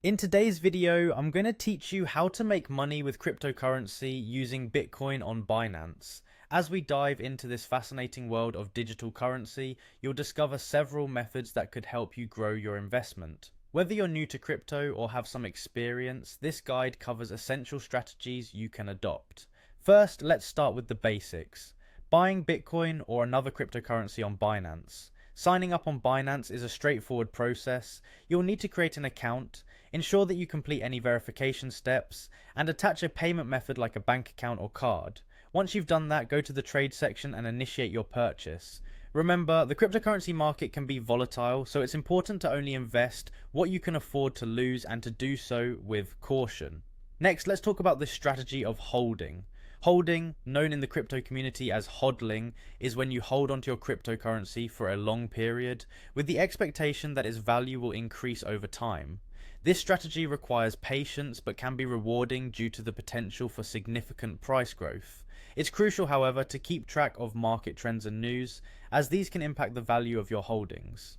In today's video, I'm going to teach you how to make money with cryptocurrency using Bitcoin on Binance. As we dive into this fascinating world of digital currency, you'll discover several methods that could help you grow your investment. Whether you're new to crypto or have some experience, this guide covers essential strategies you can adopt. First, let's start with the basics. Buying Bitcoin or another cryptocurrency on Binance. Signing up on Binance is a straightforward process. You'll need to create an account, ensure that you complete any verification steps, and attach a payment method like a bank account or card. Once you've done that, go to the trade section and initiate your purchase. Remember, the cryptocurrency market can be volatile, so it's important to only invest what you can afford to lose and to do so with caution. Next, let's talk about the strategy of holding. Holding, known in the crypto community as hodling, is when you hold onto your cryptocurrency for a long period with the expectation that its value will increase over time. This strategy requires patience but can be rewarding due to the potential for significant price growth. It's crucial, however, to keep track of market trends and news, as these can impact the value of your holdings.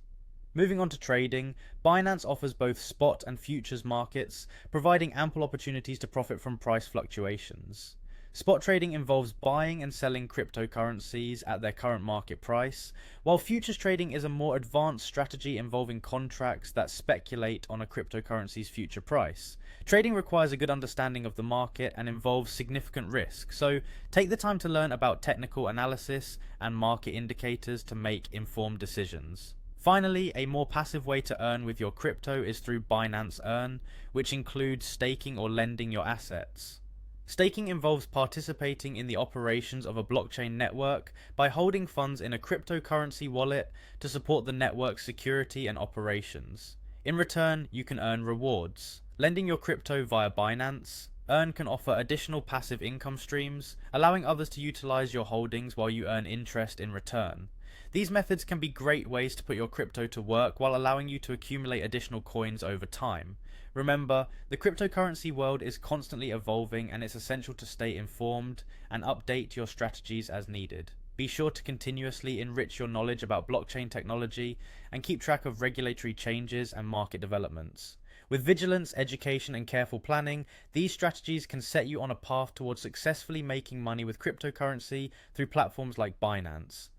Moving on to trading, Binance offers both spot and futures markets, providing ample opportunities to profit from price fluctuations. Spot trading involves buying and selling cryptocurrencies at their current market price, while futures trading is a more advanced strategy involving contracts that speculate on a cryptocurrency's future price. Trading requires a good understanding of the market and involves significant risk, so take the time to learn about technical analysis and market indicators to make informed decisions. Finally, a more passive way to earn with your crypto is through Binance Earn, which includes staking or lending your assets. Staking involves participating in the operations of a blockchain network by holding funds in a cryptocurrency wallet to support the network's security and operations. In return, you can earn rewards. Lending your crypto via Binance, Earn can offer additional passive income streams, allowing others to utilize your holdings while you earn interest in return. These methods can be great ways to put your crypto to work while allowing you to accumulate additional coins over time. Remember, the cryptocurrency world is constantly evolving, and it's essential to stay informed and update your strategies as needed. Be sure to continuously enrich your knowledge about blockchain technology and keep track of regulatory changes and market developments. With vigilance, education, and careful planning, these strategies can set you on a path towards successfully making money with cryptocurrency through platforms like Binance.